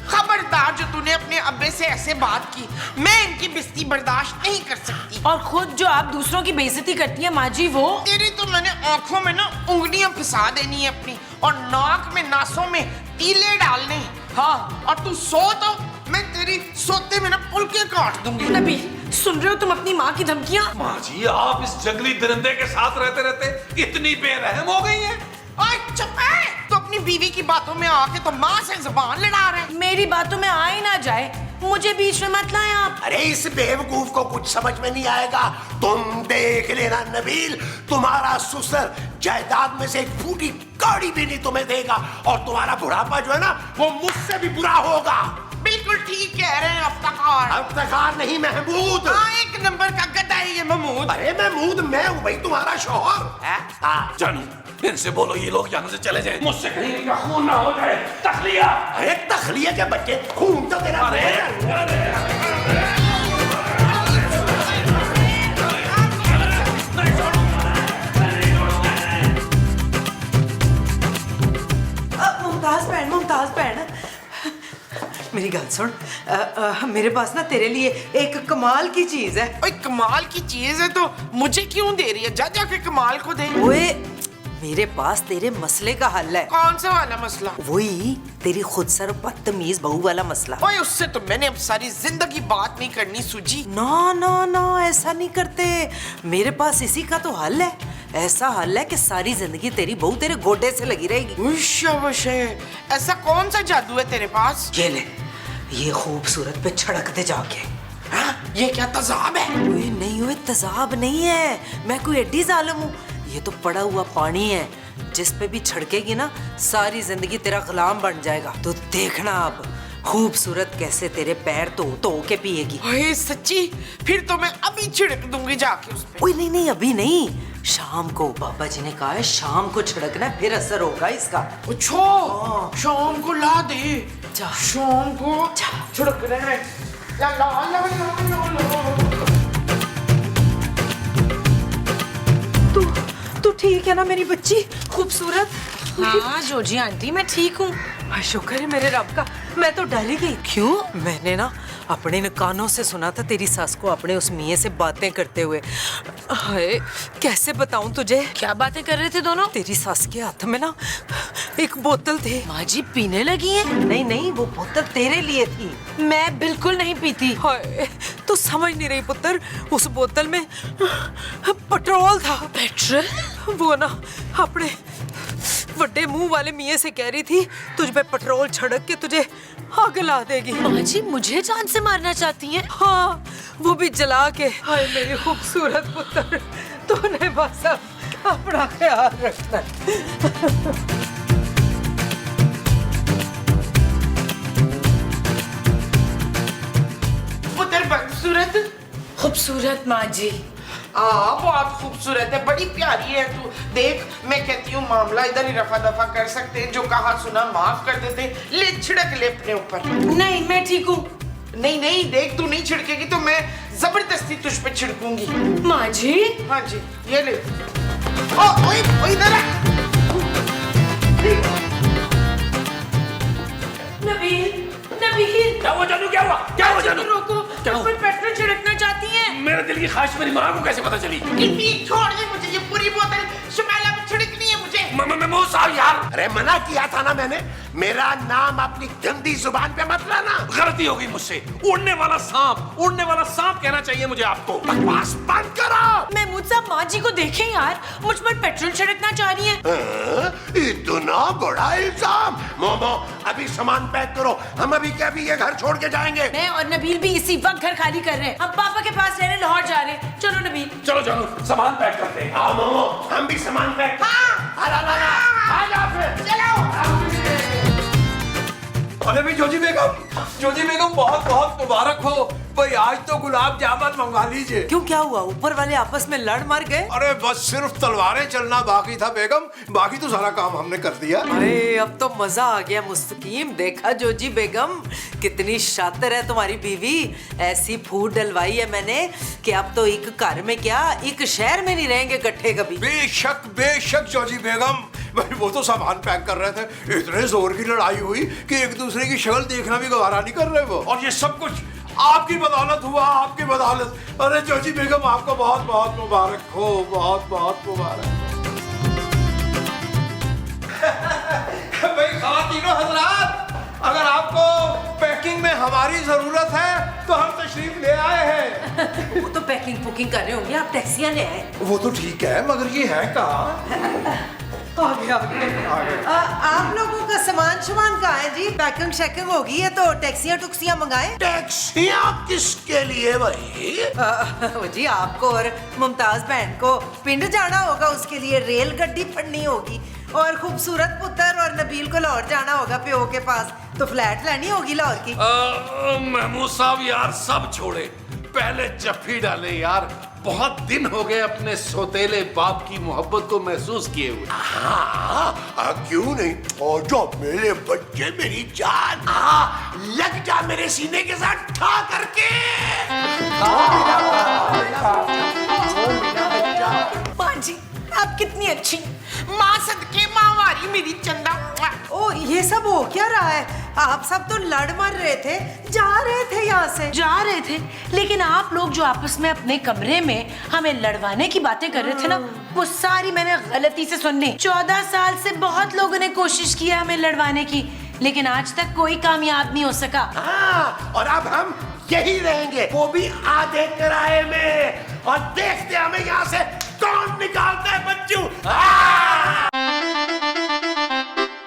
Speaker 6: खबरदार, जो तूने अपने अब्बे से ऐसे बात की, मैं इनकी बेइज्जती बर्दाश्त नहीं कर सकती।
Speaker 2: और खुद जो आप दूसरों की बेइज्जती करती है माँ जी, वो
Speaker 6: तेरी तो मैंने आंखों में ना उंगलियां फंसा देनी है अपनी, और नाक में नासों में तीले डालने हैं। हाँ, और तू सो तो मैं तेरी सोते में ना पुलके काट दूंगी।
Speaker 2: नबी सुन रहे हो तुम अपनी माँ की धमकियाँ?
Speaker 7: माँ जी आप इस जंगली दरिंदे के साथ रहते रहते इतनी बेरहम हो गई हैं।
Speaker 6: चुप है, तो अपनी बीवी की बातों में आके तो माँ से जुबान लड़ा रहे।
Speaker 2: मेरी बातों में आए ना जाए, मुझे बीच में मत लाएं आप।
Speaker 1: अरे इस बेवकूफ को कुछ समझ में नहीं आएगा। तुम देख लेना नबील, तुम्हारा ससुर जायदाद में से एक फूटी कौड़ी भी नहीं तुम्हें देगा, और तुम्हारा बुढ़ापा जो है ना वो मुझसे भी बुरा होगा।
Speaker 6: बिल्कुल ठीक कह रहे हैं अफ्तार।
Speaker 1: अफ्तार नहीं महमूद।
Speaker 6: हाँ, एक नंबर का गधा है ये महमूद।
Speaker 1: अरे महमूद मैं हूँ भाई तुम्हारा शौहर। हाँ
Speaker 7: जानू इनसे बोलो ये लोग यहाँ से चले जाएं, मुझसे कहीं इनका खून ना हो जाए। तखलिया।
Speaker 1: अरे तखलिया के बच्चे, खून तो तेरा
Speaker 4: मुमताज बहन मेरी गल सुन, मेरे पास ना तेरे लिए एक कमाल की चीज है।
Speaker 6: ओए कमाल की चीज है तो मुझे क्यों दे रही है? जा जाके कमाल को दे।
Speaker 4: ओए मेरे पास तेरे मसले का हल है।
Speaker 6: कौन सा वाला मसला?
Speaker 4: वही तेरी खुद सर बदतमीज बहू वाला मसला।
Speaker 6: ओए उससे तो मैंने अब सारी जिंदगी बात नहीं करनी सूजी।
Speaker 4: ना ना ना, ऐसा नहीं करते। मेरे पास इसी का तो हल है। ऐसा हल है कि सारी जिंदगी तेरी बहू तेरे गोडे से लगी रहेगी।
Speaker 6: शाबाश, ऐसा कौन सा जादू है तेरे पास?
Speaker 4: ये ले, ये खूबसूरत पे छड़क दे जाके।
Speaker 6: हाँ? ये क्या तजाब है?
Speaker 4: ओए नहीं, ओए तेजाब नहीं है, मैं कोई एड्डी जालिम हूँ। ये तो पड़ा हुआ पानी है, जिस पे भी छिड़केगी ना सारी जिंदगी तेरा गुलाम बन जाएगा। तो देखना अब खूबसूरत कैसे तेरे पैर धो के पिएगी।
Speaker 6: ओए सच्ची? फिर तो मैं अभी छिड़क दूंगी जाके उस पे।
Speaker 4: ओए नहीं नहीं, अभी नहीं, शाम को। बाबा जी ने कहा है शाम को छिड़कना है, फिर असर होगा इसका।
Speaker 6: अच्छा, शाम को ला दे।
Speaker 4: जा।
Speaker 6: शाम को
Speaker 4: जा।
Speaker 6: छिड़क रहे हैं। ला ला ला ला ला।
Speaker 4: तू ठीक है ना मेरी बच्ची खूबसूरत?
Speaker 2: हाँ जोजी आंटी, मैं ठीक हूँ।
Speaker 4: शुक्र है मेरे रब का, मैं तो डर ही गई। क्यों? मैंने ना अपने न कानों से सुना था तेरी सास को अपने उस मियाँ से बातें करते हुए। हाय, कैसे बताऊं तुझे?
Speaker 2: क्या बातें कर रहे थे दोनों?
Speaker 4: तेरी सास के हाथ में ना एक बोतल थी।
Speaker 2: माँ जी पीने लगी है?
Speaker 4: नहीं नहीं, वो बोतल तेरे लिए थी।
Speaker 2: मैं बिल्कुल नहीं पीती।
Speaker 4: हाय, तू समझ नहीं रही पुत्र, उस बोतल में पेट्रोल था।
Speaker 2: पेट्रोल?
Speaker 4: वो ना अपने बड़े मुंह वाले मियाँ से कह रही थी तुझ पे पेट्रोल छिड़क के तुझे आग ला देगी।
Speaker 2: माँ जी मुझे जान से मारना चाहती हैं?
Speaker 4: हाँ, वो भी जला के। हाय मेरी खूबसूरत पुत्र, तूने बस अपना ख्याल रखना।
Speaker 6: पुत्र बदसूरत?
Speaker 2: खूबसूरत माँ जी।
Speaker 6: बहुत खूबसूरत है, बड़ी प्यारी है तू। देख, मैं कहती हूँ मामला इधर ही रफा दफा कर सकते हैं, जो कहा सुना माफ कर देते। ले छिड़क ले अपने ऊपर।
Speaker 2: नहीं मैं ठीक हूँ।
Speaker 6: नहीं नहीं, देख तू नहीं छिड़केगी तो मैं जबरदस्ती तुझ पे छिड़कूंगी।
Speaker 2: माँ जी?
Speaker 6: हाँ जी, ये ले। ओ इधर आ।
Speaker 2: नबील, नबील।
Speaker 7: क्या हुआ जानू? क्या हुआ? क्या हुआ जानू?
Speaker 2: रोको,
Speaker 7: क्या हुआ?
Speaker 2: पर पेट्रोल छिड़कना चाहती हैं।
Speaker 7: मेरे दिल की ख्वाहिश मेरी माँ को कैसे पता चली?
Speaker 6: इतनी छोड़ दे मुझे, ये पूरी बोतल शुमाइला में छिड़कनी है मुझे।
Speaker 7: मैं साहब यार,
Speaker 1: अरे मना किया था ना मैंने, मेरा नाम अपनी गंदी जुबान पे मत लाना।
Speaker 7: गलती हो गई मुझसे। उड़ने वाला सांप कहना चाहिए मुझे आपको।
Speaker 1: बकवास बंद करो।
Speaker 2: महमूद साहब माँ जी को देखें यार, मुझ पर पेट्रोल छिड़कना चाह रही हैं।
Speaker 1: इतना बड़ा इल्जाम। मोमो अभी सामान पैक करो, हम अभी के अभी ये घर छोड़ के जाएंगे।
Speaker 2: मैं और नबील भी इसी वक्त घर खाली कर रहे हैं। हम पापा के पास रहने लाहौर जा रहे हैं। चलो नबील।
Speaker 7: चलो जानू, सामान पैक करते हैं।
Speaker 1: हाँ मोमो, हम भी सामान पैक। आ जा फिर।
Speaker 3: अरे भी जोजी बेगम बहुत बहुत मुबारक हो भाई, आज तो गुलाब जामुन मंगा लीजिए।
Speaker 4: क्यों, क्या हुआ? ऊपर वाले आपस में लड़ मर गए?
Speaker 3: अरे बस सिर्फ तलवारें चलना बाकी था बेगम, बाकी तो सारा काम हमने कर दिया।
Speaker 4: अरे अब तो मजा आ गया मुस्तकीम। देखा जोजी बेगम, कितनी शातिर है तुम्हारी बीवी। ऐसी फूट डलवाई है मैंने कि अब तो एक घर में क्या, एक शहर में नहीं रहेंगे इकट्ठे कभी।
Speaker 3: बेशक जोजी बेगम, भाई वो तो सामान पैक कर रहे थे, इतने जोर की लड़ाई हुई कि एक दूसरे की शक्ल देखना भी गवारा नहीं कर रहे वो। और ये सब कुछ आपकी बदौलत हुआ, आपकी बदौलत। अरे जोजी बेगम आपको बहुत बहुत मुबारक हो, बहुत बहुत मुबारक। भाई ख़वातीनो हज़रात, अगर आपको पैकिंग में हमारी जरूरत है तो हम तशरीफ ले आए हैं।
Speaker 4: वो तो पैकिंग पुकिंग कर रहे होंगे, आप टैक्सियां ले आए।
Speaker 3: वो तो ठीक है, मगर ये है कहाँ? आगे।
Speaker 4: आप लोगों का सामान कहाँ है जी? पैकिंग शैकिंग होगी है तो टैक्सियां टुक्सियां मंगाएं।
Speaker 1: टैक्सियां किसके लिए भाई?
Speaker 4: जी आपको और मुमताज बहन को पिंड जाना होगा, उसके लिए रेल गड्डी फड़नी होगी। और खूबसूरत पुत्र और नबील को लाहौर जाना होगा प्यो के पास, तो फ्लैट लेनी होगी लाहौर की।
Speaker 7: महमूद साहब यार, सब छोड़े, पहले जफ्फी डाले यार। बहुत दिन हो गए अपने सोतेले बाप की मोहब्बत को महसूस किए हुए।
Speaker 1: हाँ, क्यों नहीं? और जो मेरे बच्चे, मेरी जान, लग जा मेरे सीने के साथ ठा करके।
Speaker 2: माँ जी आप कितनी अच्छी।
Speaker 6: माँ सदके माँ वारी मेरी चंदा।
Speaker 4: ओ ये सब हो क्या रहा है? आप सब तो लड़ मर रहे थे, जा रहे थे यहाँ से।
Speaker 2: जा रहे थे, लेकिन आप लोग जो आपस में अपने कमरे में हमें लड़वाने की बातें कर रहे थे ना, वो सारी मैंने गलती से सुननी। 14 साल से बहुत लोगों ने कोशिश किया हमें लड़वाने की, लेकिन आज तक कोई कामयाब नहीं हो सका।
Speaker 1: हाँ, और अब हम यही रहेंगे, वो भी आधे किराए में, और देखते हमें यहाँ से कौन निकालता है बच्चू।